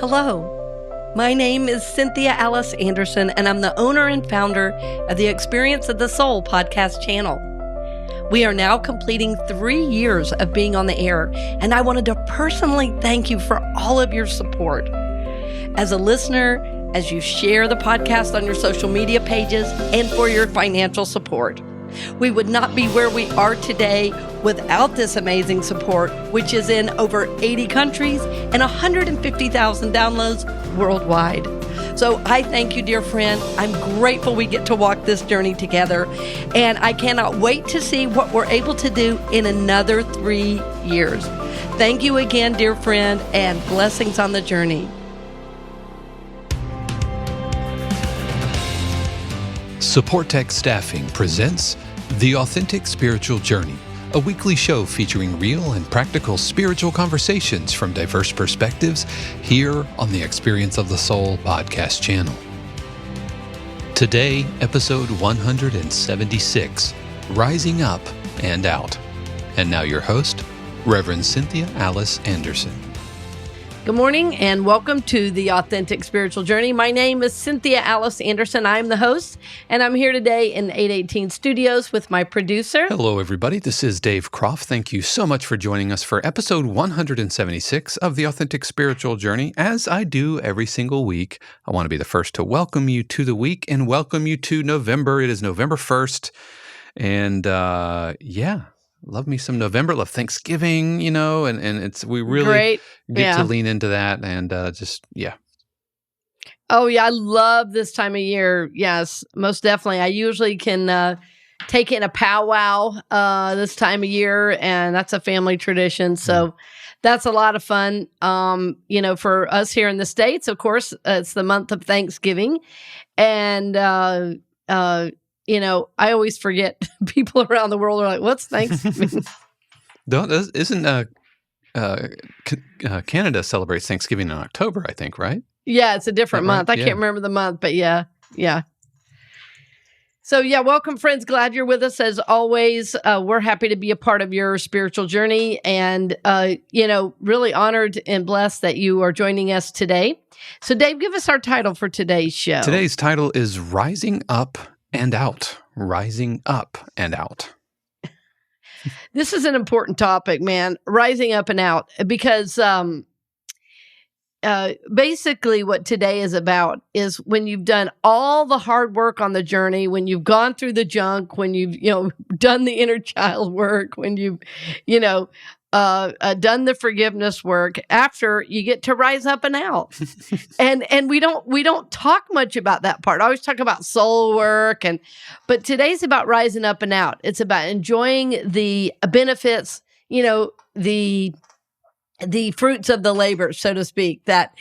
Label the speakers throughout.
Speaker 1: Hello, my name is Cynthia Alice Anderson, and I'm the owner and founder of the Experience of the Soul podcast channel. We are now completing 3 years of being on the air, and I wanted to personally thank you for all of your support. As a listener, as you share the podcast on your social media pages, and for your financial support. We would not be where we are today without this amazing support, which is in over 80 countries and 150,000 downloads worldwide. So I thank you, dear friend. I'm grateful we get to walk this journey together, and I cannot wait to see what we're able to do in another 3 years. Thank you again, dear friend, and blessings on the journey.
Speaker 2: Supportek Staffing presents The Authentic Spiritual Journey, a weekly show featuring real and practical spiritual conversations from diverse perspectives here on the Experience of the Soul podcast channel. Today, episode 176, Rising Up and Out. And now your host, Reverend Cynthia Alice Anderson.
Speaker 1: Good morning and welcome to the Authentic Spiritual Journey. My name is Cynthia Alice Anderson. I'm the host, and I'm here today in 818 Studios with my producer.
Speaker 2: Hello, everybody. This is Dave Croft. Thank you so much for joining us for episode 176 of the Authentic Spiritual Journey. As I do every single week, I want to be the first to welcome you to the week and welcome you to November. It is November 1st, and love me some November, love Thanksgiving, and it's, we really get to lean into that and
Speaker 1: Oh yeah, I love this time of year. Yes, most definitely. I usually can take in a powwow this time of year, and that's a family tradition. So that's a lot of fun. For us here in the States, of course, it's the month of Thanksgiving. And I always forget. People around the world are like, "What's Thanksgiving?"
Speaker 2: Canada celebrates Thanksgiving in October, I think, right?
Speaker 1: Yeah, it's a different month.
Speaker 2: Right?
Speaker 1: I can't remember the month, but yeah. So welcome, friends. Glad you're with us as always. We're happy to be a part of your spiritual journey, and really honored and blessed that you are joining us today. So, Dave, give us our title for today's show.
Speaker 2: Today's title is Rising Up and Out. Rising Up and Out.
Speaker 1: This is an important topic, man. Rising up and out, because basically what today is about is when you've done all the hard work on the journey, when you've gone through the junk, when you've done the inner child work, when you've done the forgiveness work, after you get to rise up and out. and we don't talk much about that part. I always talk about soul work, but today's about rising up and out. It's about enjoying the benefits, the fruits of the labor, so to speak, that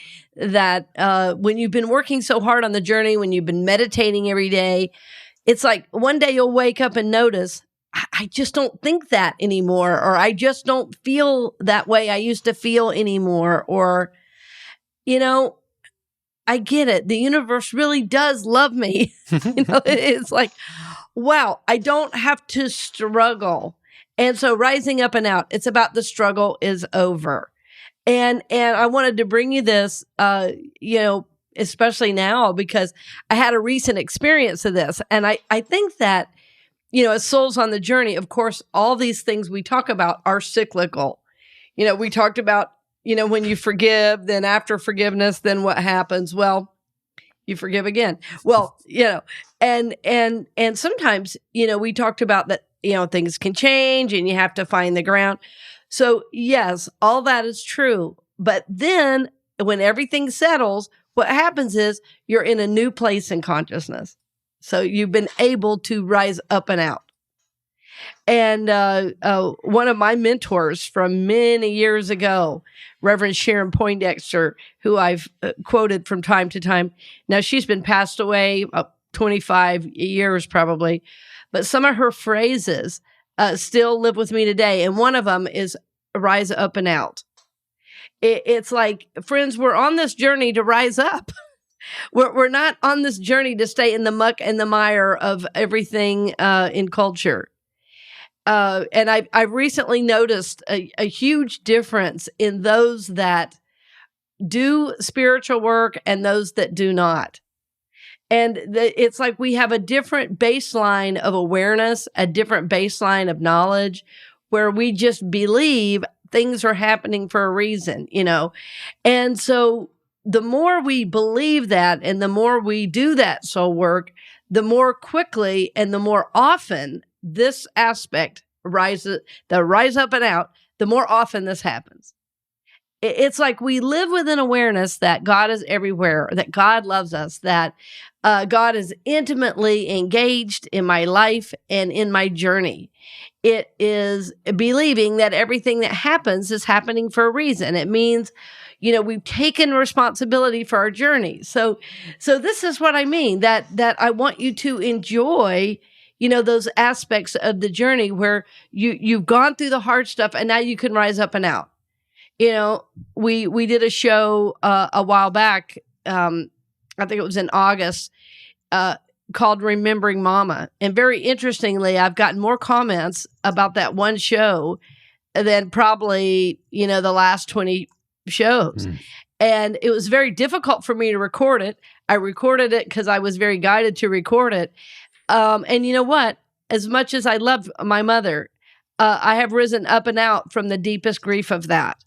Speaker 1: when you've been working so hard on the journey, when you've been meditating every day, it's like one day you'll wake up and notice, I just don't think that anymore, or I just don't feel that way I used to feel anymore, or, I get it. The universe really does love me. It's like, wow, I don't have to struggle. And so rising up and out, it's about the struggle is over. And I wanted to bring you this, especially now, because I had a recent experience of this. And I think that, as souls on the journey, of course, all these things we talk about are cyclical. We talked about, when you forgive, then after forgiveness, then what happens? Well, you forgive again. Well, and sometimes, we talked about that, things can change and you have to find the ground. So yes, all that is true. But then when everything settles, what happens is you're in a new place in consciousness. So you've been able to rise up and out. And one of my mentors from many years ago, Reverend Sharon Poindexter, who I've quoted from time to time. Now, she's been passed away 25 years probably, but some of her phrases still live with me today. And one of them is rise up and out. It's like, friends, we're on this journey to rise up. We're not on this journey to stay in the muck and the mire of everything in culture. And I recently noticed a huge difference in those that do spiritual work and those that do not. And it's like we have a different baseline of awareness, a different baseline of knowledge, where we just believe things are happening for a reason, And so the more we believe that and the more we do that soul work, the more quickly and the more often this aspect rise up and out, the more often this happens. It's like we live with an awareness that God is everywhere, that God loves us, that God is intimately engaged in my life and in my journey. It is believing that everything that happens is happening for a reason. It means, we've taken responsibility for our journey. So this is what I mean, that I want you to enjoy, those aspects of the journey where you've gone through the hard stuff and now you can rise up and out. We did a show a while back, I think it was in August, called Remembering Mama. And very interestingly, I've gotten more comments about that one show than probably, the last 20 shows. And it was very difficult for me to record it. I recorded it because I was very guided to record it. And you know what? As much as I love my mother, I have risen up and out from the deepest grief of that.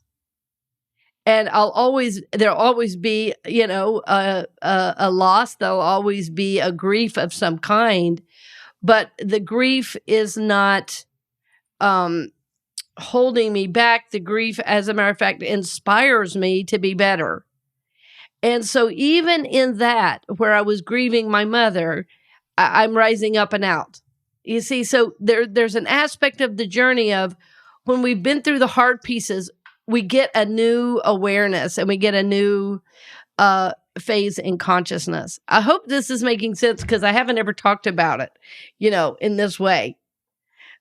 Speaker 1: And there'll always be, a loss. There'll always be a grief of some kind, but the grief is not holding me back. The grief, as a matter of fact, inspires me to be better. And so even in that, where I was grieving my mother, I'm rising up and out. You see, so there's an aspect of the journey of when we've been through the hard pieces, we get a new awareness and we get a new phase in consciousness. I hope this is making sense because I haven't ever talked about it, in this way.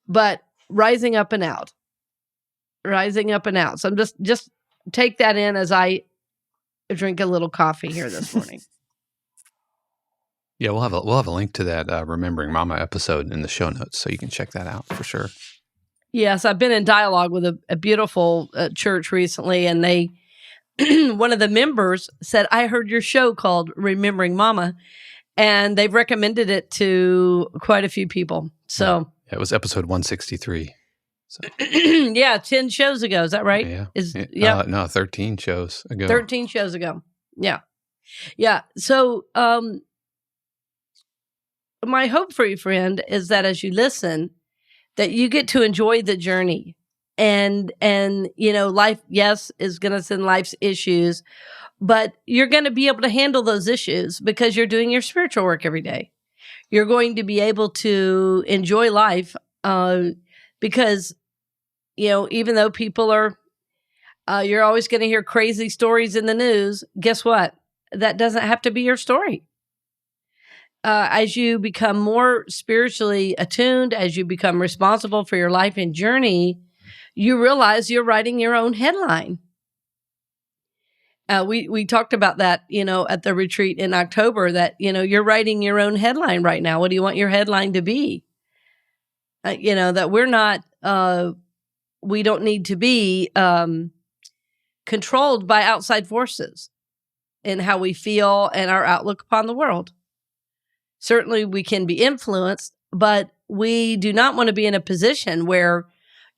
Speaker 1: But rising up and out. So I'm just take that in as I drink a little coffee here this morning.
Speaker 2: Yeah, we'll have a link to that Remembering Mama episode in the show notes, so you can check that out for sure.
Speaker 1: Yes, I've been in dialogue with a beautiful church recently, and they, one of the members said, I heard your show called Remembering Mama, and they've recommended it to quite a few people. So
Speaker 2: yeah, it was episode 163. So.
Speaker 1: Yeah, 10 shows ago. Is that right?
Speaker 2: Yeah. No, 13 shows ago.
Speaker 1: 13 shows ago. Yeah. Yeah. So my hope for you, friend, is that as you listen, that you get to enjoy the journey. And life, yes, is going to send life's issues, but you're going to be able to handle those issues because you're doing your spiritual work every day. You're going to be able to enjoy life because, even though people are, you're always going to hear crazy stories in the news. Guess what? That doesn't have to be your story. As you become more spiritually attuned, as you become responsible for your life and journey, you realize you're writing your own headline. We talked about that, at the retreat in October, that, you're writing your own headline right now. What do you want your headline to be? That we're not, we don't need to be controlled by outside forces in how we feel and our outlook upon the world. Certainly we can be influenced, but we do not want to be in a position where,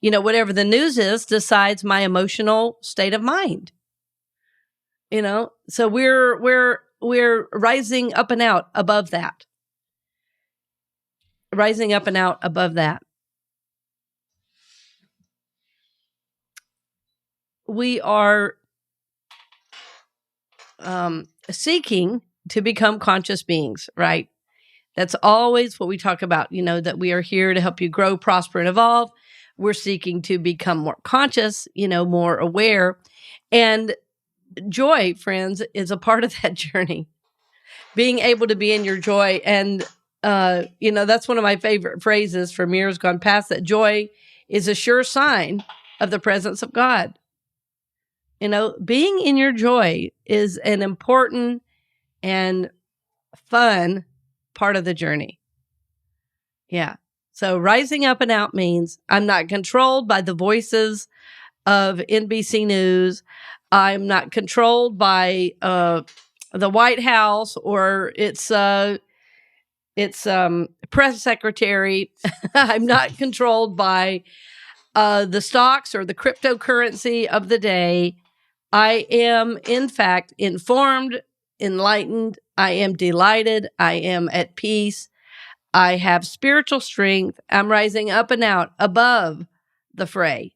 Speaker 1: whatever the news is decides my emotional state of mind. So we're rising up and out above that. Rising up and out above that. We are seeking to become conscious beings, right? That's always what we talk about, that we are here to help you grow, prosper, and evolve. We're seeking to become more conscious, more aware. And joy, friends, is a part of that journey. Being able to be in your joy. And, that's one of my favorite phrases from years gone past, that joy is a sure sign of the presence of God. Being in your joy is an important and fun part of the journey. Yeah. So rising up and out means I'm not controlled by the voices of NBC News. I'm not controlled by the White House or its press secretary. I'm not controlled by the stocks or the cryptocurrency of the day. I am, in fact, informed, enlightened. I am delighted. I am at peace. I have spiritual strength. I'm rising up and out above the fray.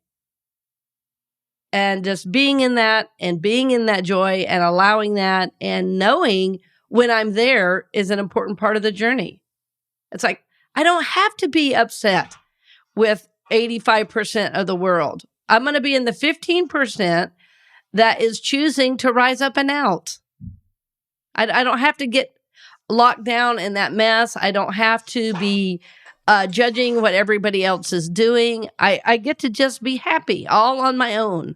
Speaker 1: And just being in that and being in that joy and allowing that and knowing when I'm there is an important part of the journey. It's like, I don't have to be upset with 85% of the world. I'm going to be in the 15% that is choosing to rise up and out. I don't have to get locked down in that mess. I don't have to be judging what everybody else is doing. I get to just be happy all on my own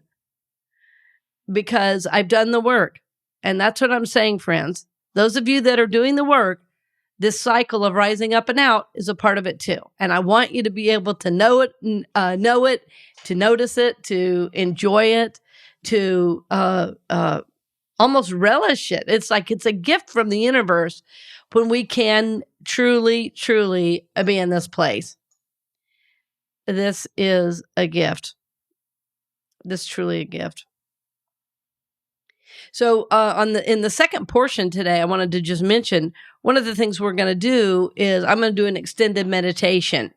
Speaker 1: because I've done the work. And that's what I'm saying, friends. Those of you that are doing the work, this cycle of rising up and out is a part of it too. And I want you to be able to know it, to notice it, to enjoy it, to almost relish it. It's like it's a gift from the universe when we can truly, truly be in this place. This is a gift. This is truly a gift. So in the second portion today, I wanted to just mention one of the things we're going to do is I'm going to do an extended meditation.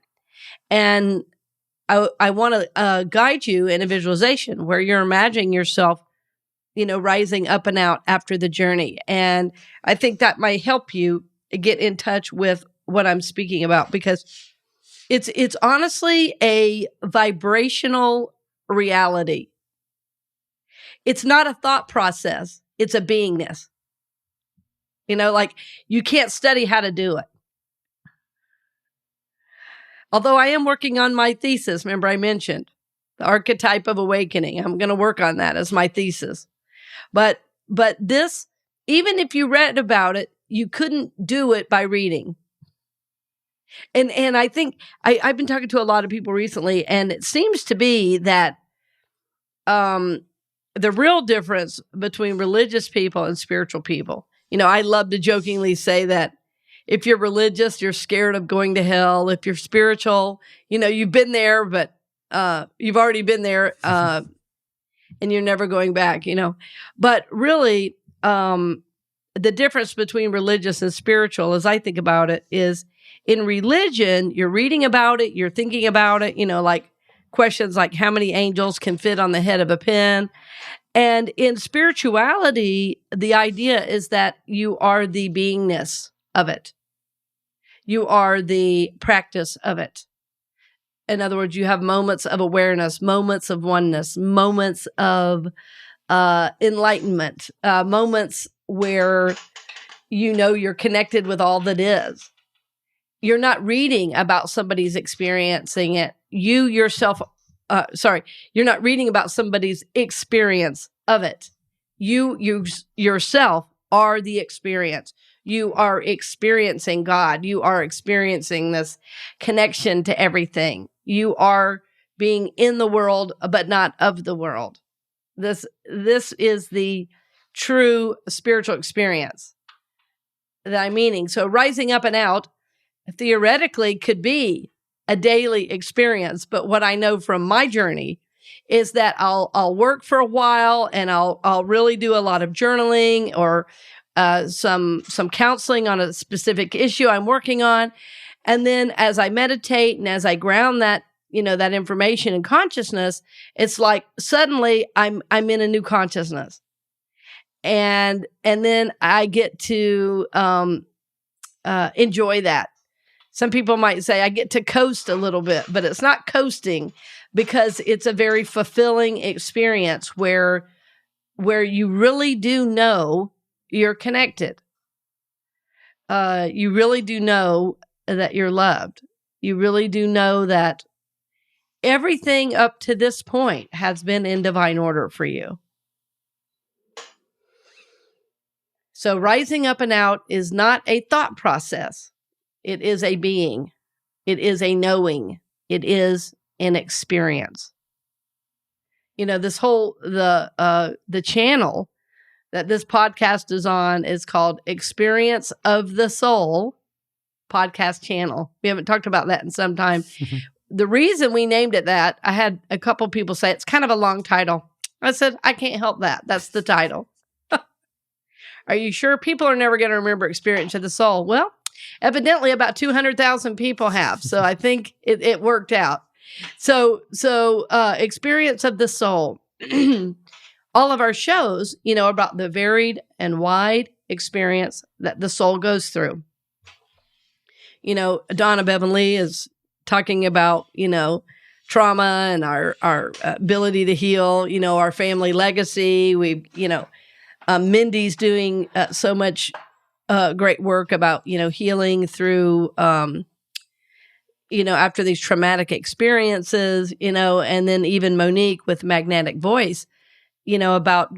Speaker 1: And I want to guide you in a visualization where you're imagining yourself, rising up and out after the journey. And I think that might help you get in touch with what I'm speaking about, because it's honestly a vibrational reality. It's not a thought process. It's a beingness. Like you can't study how to do it. Although I am working on my thesis. Remember I mentioned the archetype of awakening. I'm going to work on that as my thesis. But this, even if you read about it, you couldn't do it by reading. And I think I've been talking to a lot of people recently, and it seems to be that the real difference between religious people and spiritual people. I love to jokingly say that if you're religious, you're scared of going to hell. If you're spiritual, you've been there, but you've already been there, and you're never going back, But really, the difference between religious and spiritual, as I think about it, is in religion, you're reading about it, you're thinking about it, like questions like how many angels can fit on the head of a pin. And in spirituality, the idea is that you are the beingness of it. You are the practice of it. In other words, you have moments of awareness, moments of oneness, moments of enlightenment, moments where you're connected with all that is. You're not reading about somebody's experiencing it. You yourself, you're not reading about somebody's experience of it. You yourself are the experience. You are experiencing God. You are experiencing this connection to everything. You are being in the world, but not of the world. This is the true spiritual experience that I'm meaning. So rising up and out theoretically could be a daily experience. But what I know from my journey is that I'll work for a while and I'll really do a lot of journaling or some counseling on a specific issue I'm working on. And then as I meditate and as I ground that, that information in consciousness, it's like suddenly I'm in a new consciousness. And then I get to enjoy that. Some people might say I get to coast a little bit, but it's not coasting because it's a very fulfilling experience where you really do know you're connected. You really do know that you're loved. You really do know that everything up to this point has been in divine order for you. So rising up and out is not a thought process. It is a being. It is a knowing. It is an experience. This whole the channel that this podcast is on is called Experience of the Soul podcast channel. We haven't talked about that in some time. The reason we named it that, I had a couple people say it's kind of a long title. I said, I can't help that. That's the title. Are you sure? People are never going to remember Experience of the Soul. Well, evidently about 200,000 people have. So I think it worked out. So Experience of the Soul. All of our shows, about the varied and wide experience that the soul goes through. Donna Bevan-Lee is talking about, trauma and our ability to heal, our family legacy. Mindy's doing so much great work about, healing through, after these traumatic experiences, and then even Monique with Magnetic Voice, about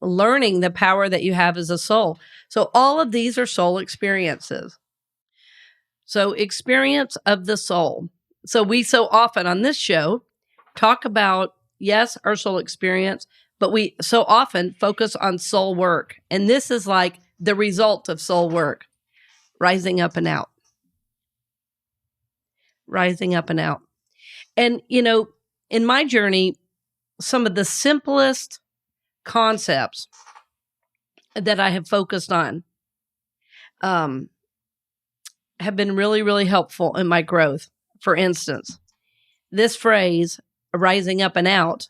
Speaker 1: learning the power that you have as a soul. So all of these are soul experiences. So Experience of the Soul. So we so often on this show talk about, yes, our soul experience, but we so often focus on soul work. And this is like the result of soul work, rising up and out. Rising up and out. And, in my journey, some of the simplest concepts that I have focused on have been really, really helpful in my growth. For instance, this phrase, rising up and out,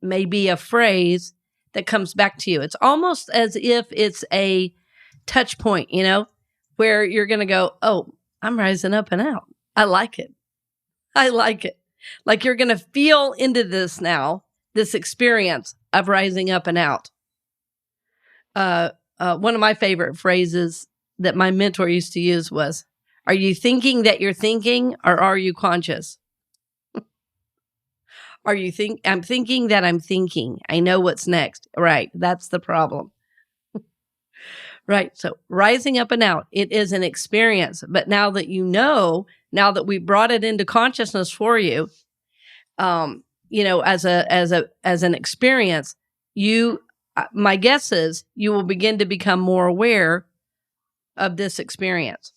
Speaker 1: may be a phrase that comes back to you. It's almost as if it's a touch point, where you're going to go, oh, I'm rising up and out. I like it. I like it. Like you're going to feel into this now, this experience of rising up and out. One of my favorite phrases that my mentor used to use was, are you thinking that you're thinking, or are you conscious? I'm thinking that I'm thinking. I know what's next. Right. That's the problem. Right. So rising up and out, it is an experience. But now that now that we brought it into consciousness for you, as an experience, my guess is you will begin to become more aware of this experience.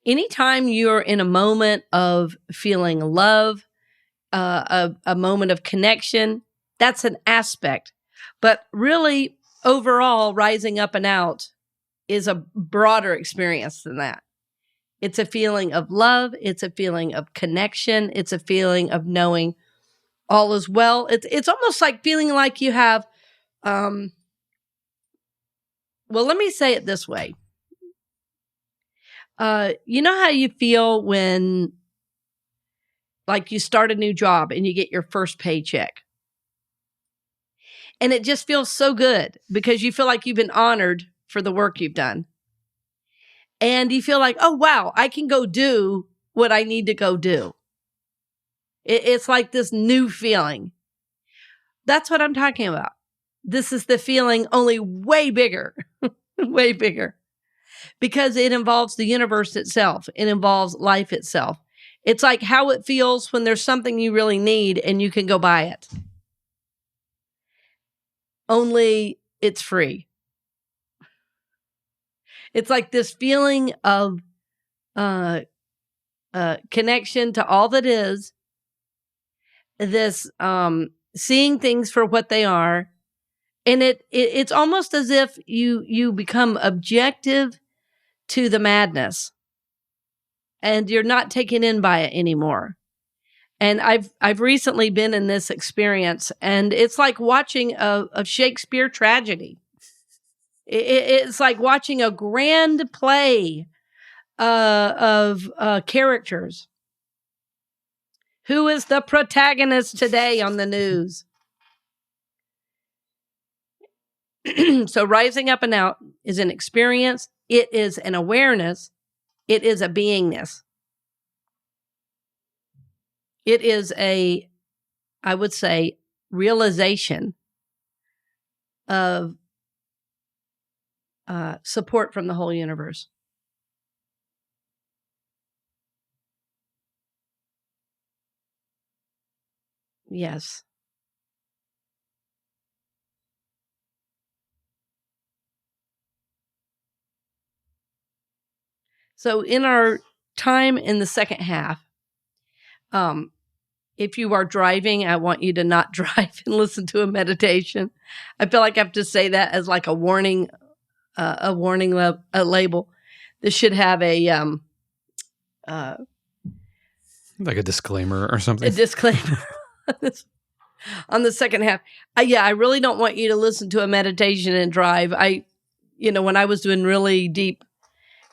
Speaker 1: Anytime you're in a moment of feeling love, a moment of connection, that's an aspect. But really, overall, rising up and out is a broader experience than that. It's a feeling of love. It's a feeling of connection. It's a feeling of knowing all is well. It's almost like feeling like you have, well, let me say it this way. You know how you feel when, like, you start a new job and you get your first paycheck? And it just feels so good because you feel like you've been honored for the work you've done. And you feel like, oh, wow, I can go do what I need to go do. It's like this new feeling. That's what I'm talking about. This is the feeling, only way bigger, way bigger. Because it involves the universe itself. It involves life itself. It's like how it feels when there's something you really need and you can go buy it. Only it's free. It's like this feeling of connection to all that is, this seeing things for what they are. And it's almost as if you become objective to the madness and you're not taken in by it anymore. And I've recently been in this experience, and it's like watching a Shakespeare tragedy. It's like watching a grand play of characters. Who is the protagonist today on the news? So rising up and out is an experience. It is an awareness. It is a beingness. It is I would say, realization of support from the whole universe. Yes. So in our time in the second half, if you are driving, I want you to not drive and listen to a meditation. I feel like I have to say that as like a warning label. This should have a
Speaker 2: like a disclaimer or something.
Speaker 1: A disclaimer on the second half. I really don't want you to listen to a meditation and drive. When I was doing really deep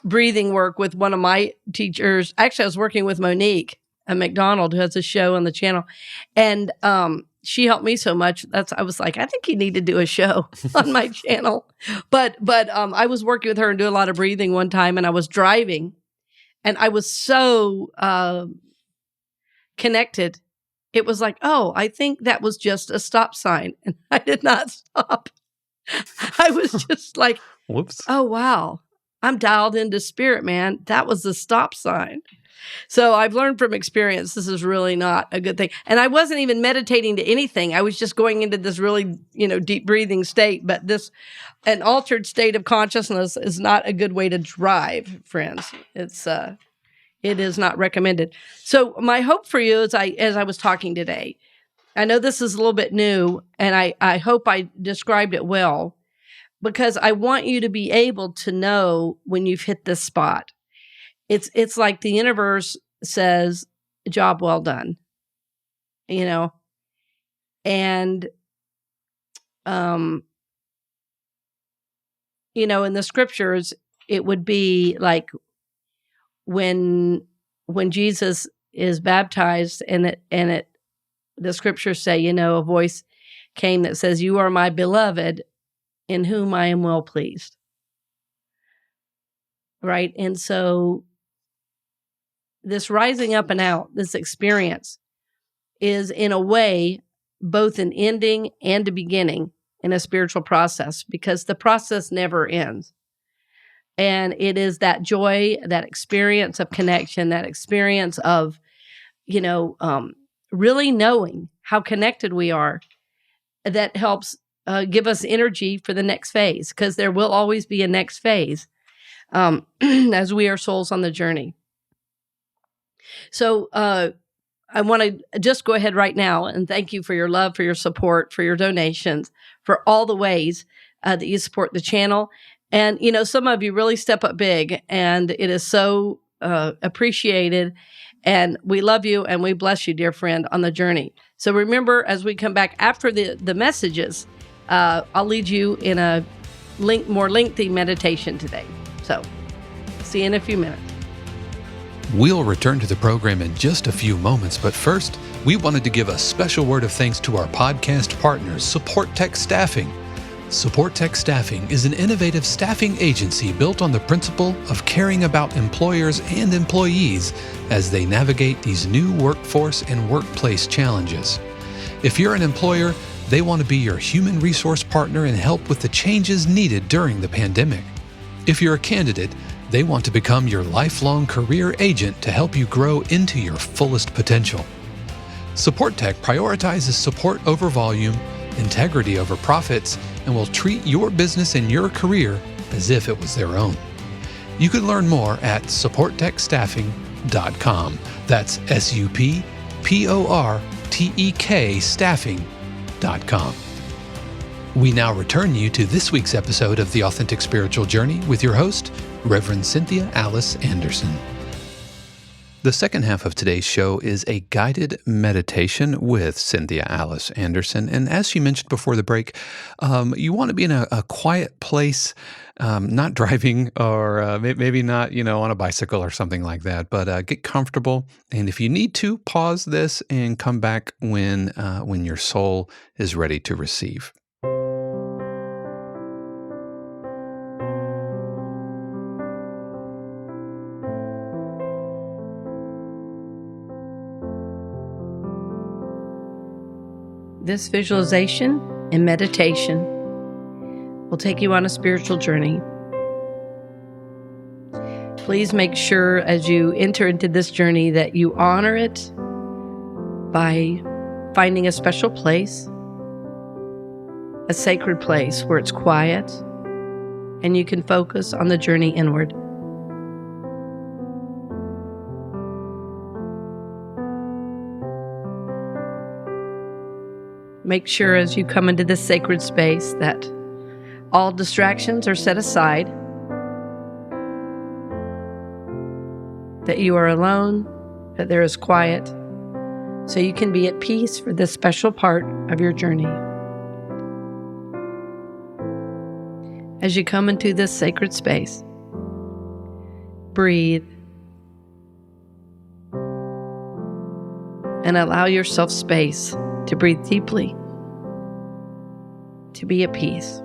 Speaker 1: breathing work with one of my teachers, actually I was working with Monique at McDonald, who has a show on the channel, and she helped me so much. I was like, I think you need to do a show on my channel. But I was working with her and doing a lot of breathing one time, and I was driving, and I was so connected. It was like, oh, I think that was just a stop sign, and I did not stop. I was just like,
Speaker 2: whoops.
Speaker 1: Oh, wow. I'm dialed into spirit, man. That was the stop sign. So I've learned from experience, this is really not a good thing. And I wasn't even meditating to anything. I was just going into this really, deep breathing state. But an altered state of consciousness is not a good way to drive, friends. It is not recommended. So my hope for you, as I was talking today, I know this is a little bit new, and I hope I described it well, because I want you to be able to know when you've hit this spot. It's like the universe says, job well done, and in the scriptures, it would be like when Jesus is baptized, and the scriptures say, a voice came that says, "You are my beloved, in whom I am well pleased." Right? And so this rising up and out, this experience, is in a way both an ending and a beginning in a spiritual process, because the process never ends. And it is that joy, that experience of connection, that experience of, really knowing how connected we are, that helps give us energy for the next phase, because there will always be a next phase as we are souls on the journey. So I want to just go ahead right now and thank you for your love, for your support, for your donations, for all the ways that you support the channel. And, some of you really step up big, and it is so appreciated. And we love you and we bless you, dear friend, on the journey. So remember, as we come back after the messages, I'll lead you in a more lengthy meditation today. So see you in a few minutes.
Speaker 2: We'll return to the program in just a few moments, but first, we wanted to give a special word of thanks to our podcast partners, Supportek Staffing. Supportek Staffing is an innovative staffing agency built on the principle of caring about employers and employees as they navigate these new workforce and workplace challenges. If you're an employer, they want to be your human resource partner and help with the changes needed during the pandemic. If you're a candidate, they want to become your lifelong career agent to help you grow into your fullest potential. Supportek prioritizes support over volume, integrity over profits, and will treat your business and your career as if it was their own. You can learn more at supportekstaffing.com. That's SUPPORTEK staffing.com. We now return you to this week's episode of The Authentic Spiritual Journey with your host, Reverend Cynthia Alice Anderson. The second half of today's show is a guided meditation with Cynthia Alice Anderson. And as she mentioned before the break, you want to be in a quiet place, not driving or maybe not, on a bicycle or something like that, but get comfortable. And if you need to, pause this and come back when your soul is ready to receive.
Speaker 1: This visualization and meditation will take you on a spiritual journey. Please make sure as you enter into this journey that you honor it by finding a special place, a sacred place where it's quiet and you can focus on the journey inward. Make sure as you come into this sacred space that all distractions are set aside, that you are alone, that there is quiet, so you can be at peace for this special part of your journey. As you come into this sacred space, breathe and allow yourself space to breathe deeply, to be at peace.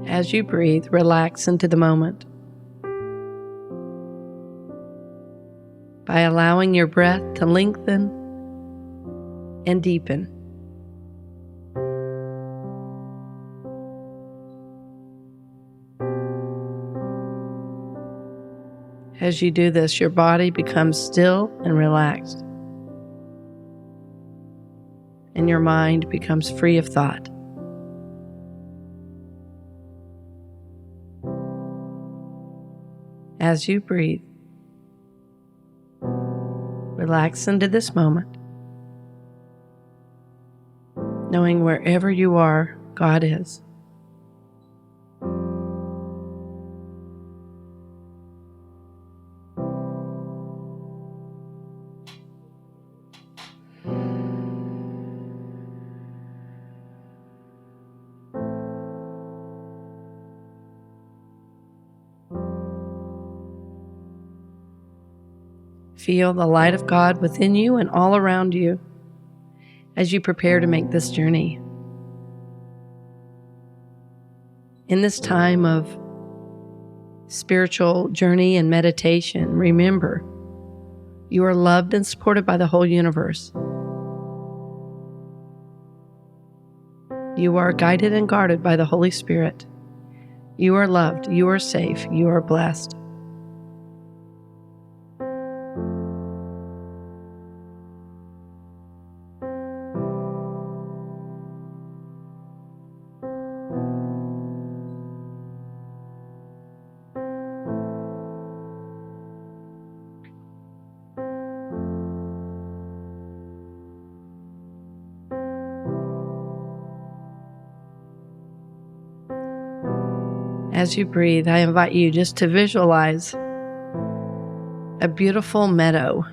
Speaker 1: As you breathe, relax into the moment by allowing your breath to lengthen and deepen. As you do this, your body becomes still and relaxed, and your mind becomes free of thought. As you breathe, relax into this moment, knowing wherever you are, God is. Feel the light of God within you and all around you as you prepare to make this journey. In this time of spiritual journey and meditation, remember, you are loved and supported by the whole universe. You are guided and guarded by the Holy Spirit. You are loved, you are safe, you are blessed. As you breathe, I invite you just to visualize a beautiful meadow.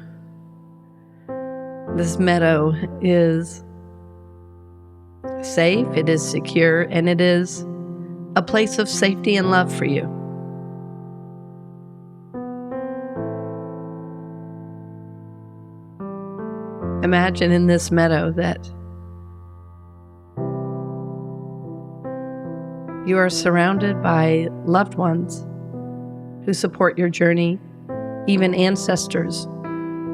Speaker 1: This meadow is safe, it is secure, and it is a place of safety and love for you. Imagine in this meadow that you are surrounded by loved ones who support your journey, even ancestors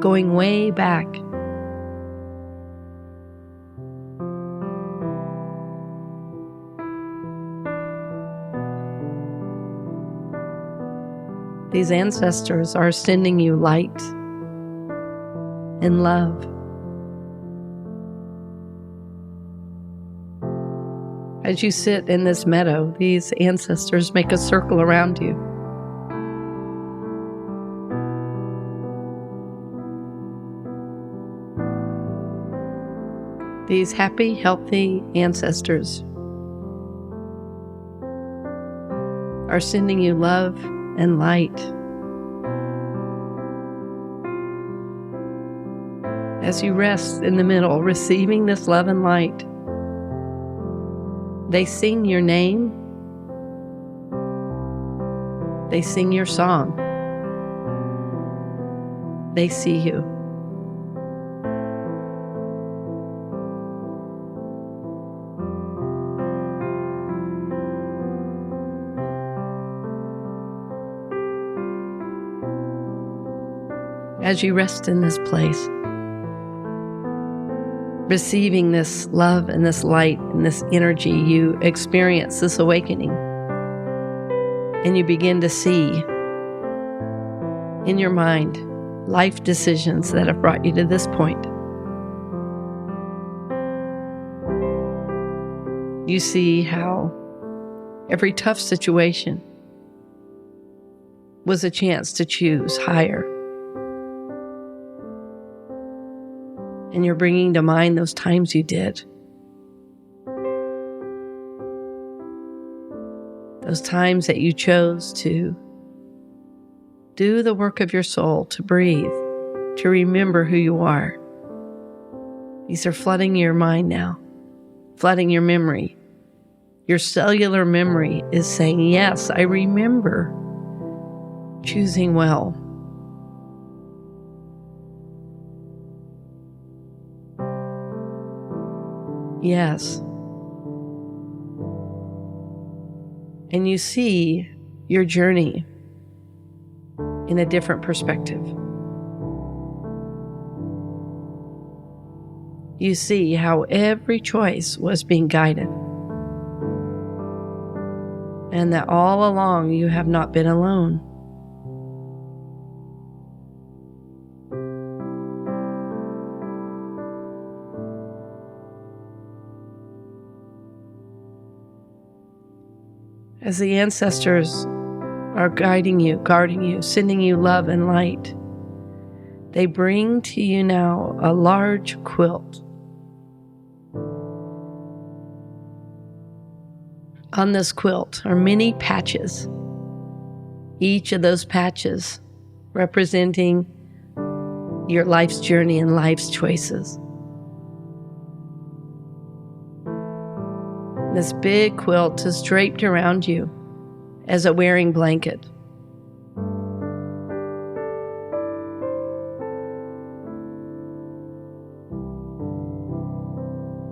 Speaker 1: going way back. These ancestors are sending you light and love. As you sit in this meadow, these ancestors make a circle around you. These happy, healthy ancestors are sending you love and light. As you rest in the middle, receiving this love and light, they sing your name. They sing your song. They see you. As you rest in this place, receiving this love and this light and this energy, you experience this awakening. And you begin to see in your mind life decisions that have brought you to this point. You see how every tough situation was a chance to choose higher. And you're bringing to mind those times you did. Those times that you chose to do the work of your soul, to breathe, to remember who you are. These are flooding your mind now, flooding your memory. Your cellular memory is saying, yes, I remember choosing well. Yes. And you see your journey in a different perspective. You see how every choice was being guided, and that all along you have not been alone. As the ancestors are guiding you, guarding you, sending you love and light, they bring to you now a large quilt. On this quilt are many patches, each of those patches representing your life's journey and life's choices. This big quilt is draped around you as a wearing blanket.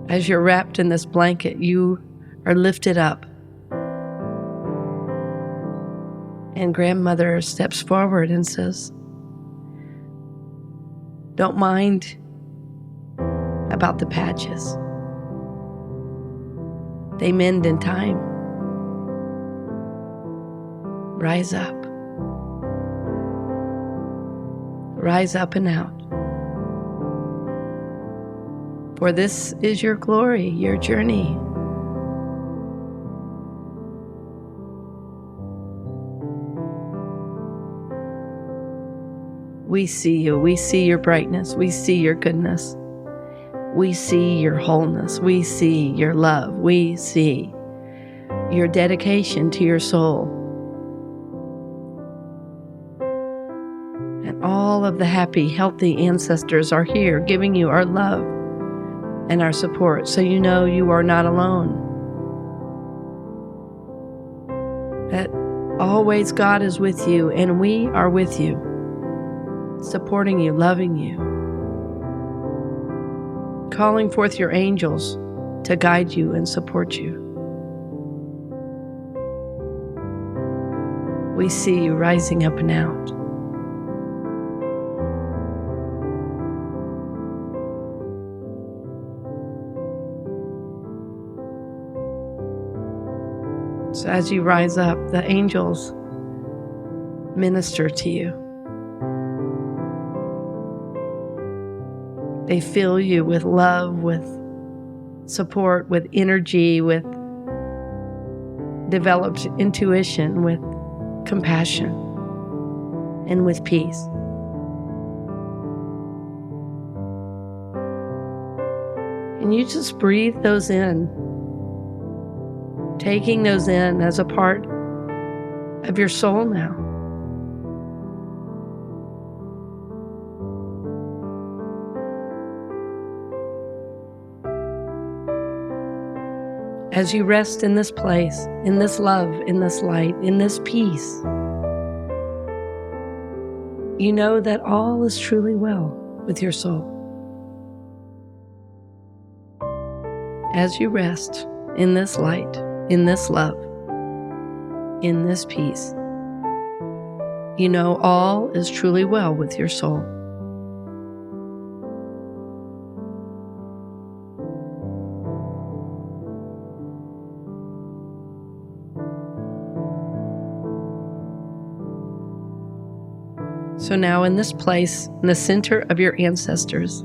Speaker 1: As you're wrapped in this blanket, you are lifted up. And grandmother steps forward and says, "Don't mind about the patches. They mend in time. Rise up. Rise up and out. For this is your glory, your journey." We see you. We see your brightness. We see your goodness. We see your wholeness. We see your love. We see your dedication to your soul. And all of the happy, healthy ancestors are here giving you our love and our support, so you know you are not alone. That always God is with you, and we are with you, supporting you, loving you, calling forth your angels to guide you and support you. We see you rising up and out. So as you rise up, the angels minister to you. They fill you with love, with support, with energy, with developed intuition, with compassion, and with peace. And you just breathe those in, taking those in as a part of your soul now. As you rest in this place, in this love, in this light, in this peace, you know that all is truly well with your soul. As you rest in this light, in this love, in this peace, you know all is truly well with your soul. So now in this place, in the center of your ancestors,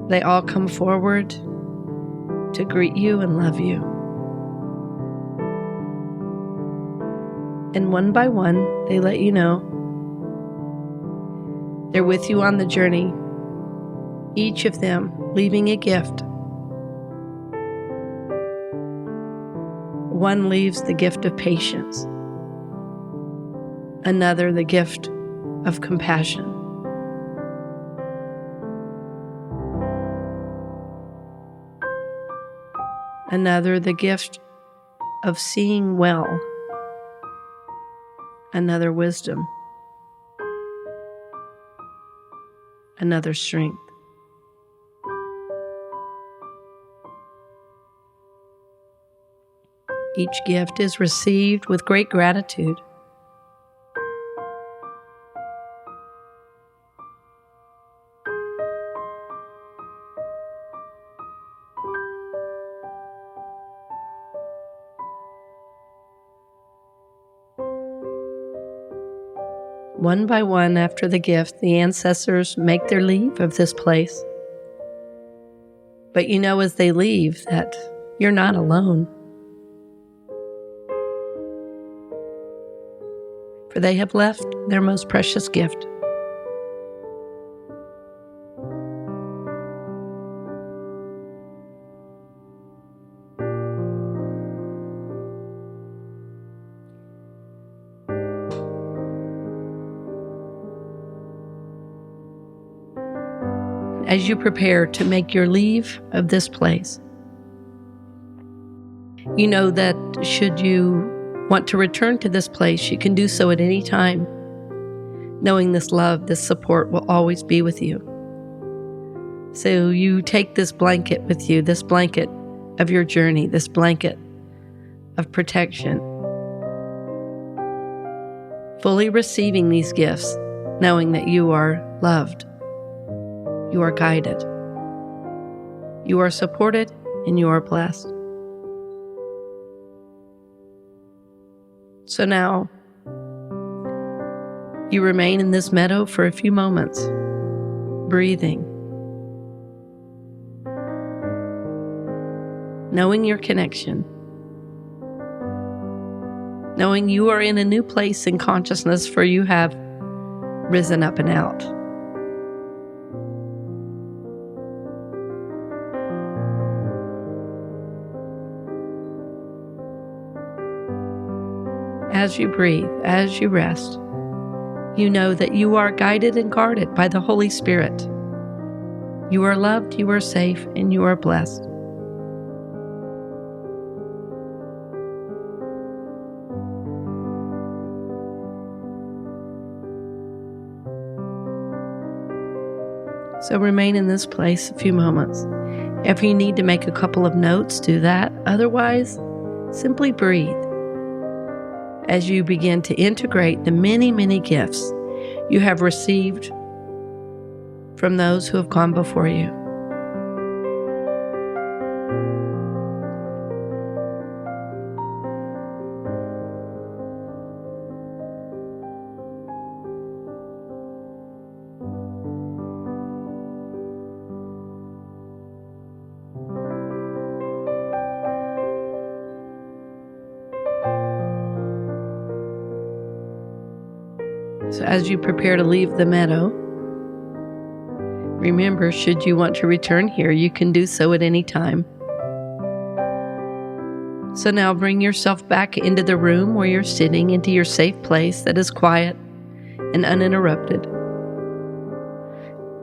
Speaker 1: they all come forward to greet you and love you. And one by one, they let you know they're with you on the journey, each of them leaving a gift. One leaves the gift of patience, another the gift of compassion, another the gift of seeing well, another wisdom, another strength. Each gift is received with great gratitude. One by one, after the gift, the ancestors make their leave of this place. But you know as they leave that you're not alone. For they have left their most precious gift. As you prepare to make your leave of this place, you know that should you want to return to this place, you can do so at any time, knowing this love, this support will always be with you. So you take this blanket with you, this blanket of your journey, this blanket of protection, fully receiving these gifts, knowing that you are loved, you are guided, you are supported, and you are blessed. So now, you remain in this meadow for a few moments, breathing, knowing your connection, knowing you are in a new place in consciousness, for you have risen up and out. As you breathe, as you rest, you know that you are guided and guarded by the Holy Spirit. You are loved, you are safe, and you are blessed. So remain in this place a few moments. If you need to make a couple of notes, do that. Otherwise, simply breathe as you begin to integrate the many, many gifts you have received from those who have gone before you. So as you prepare to leave the meadow, remember, should you want to return here, you can do so at any time. So now bring yourself back into the room where you're sitting, into your safe place that is quiet and uninterrupted.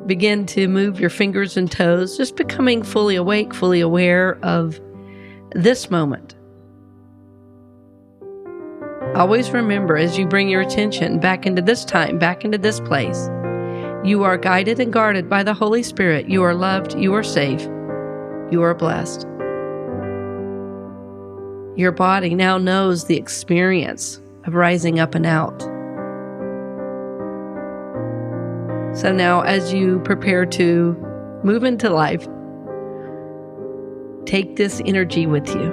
Speaker 1: Begin to move your fingers and toes, just becoming fully awake, fully aware of this moment. Always remember, as you bring your attention back into this time, back into this place, you are guided and guarded by the Holy Spirit. You are loved, you are safe, you are blessed. Your body now knows the experience of rising up and out. So now, as you prepare to move into life, take this energy with you,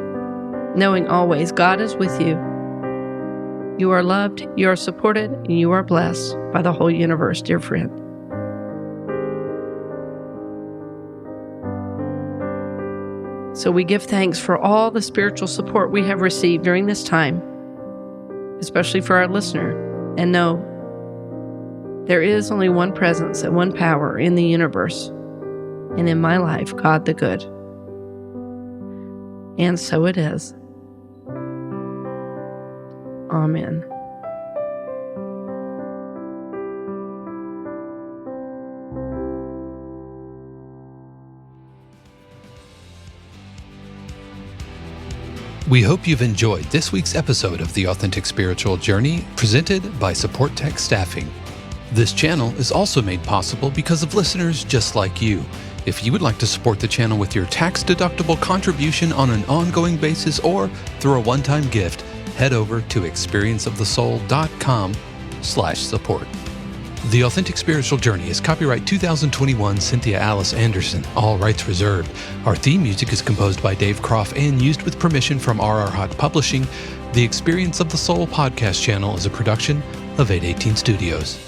Speaker 1: knowing always God is with you. You are loved, you are supported, and you are blessed by the whole universe, dear friend. So we give thanks for all the spiritual support we have received during this time, especially for our listener, and know there is only one presence and one power in the universe, and in my life, God the Good. And so it is. Amen.
Speaker 2: We hope you've enjoyed this week's episode of The Authentic Spiritual Journey, presented by Supportek Staffing. This channel is also made possible because of listeners just like you. If you would like to support the channel with your tax-deductible contribution on an ongoing basis or through a one-time gift, head over to experienceofthesoul.com/support. The Authentic Spiritual Journey is copyright 2021 Cynthia Alice Anderson, all rights reserved. Our theme music is composed by Dave Croft and used with permission from R.R. Hot Publishing. The Experience of the Soul podcast channel is a production of 818 Studios.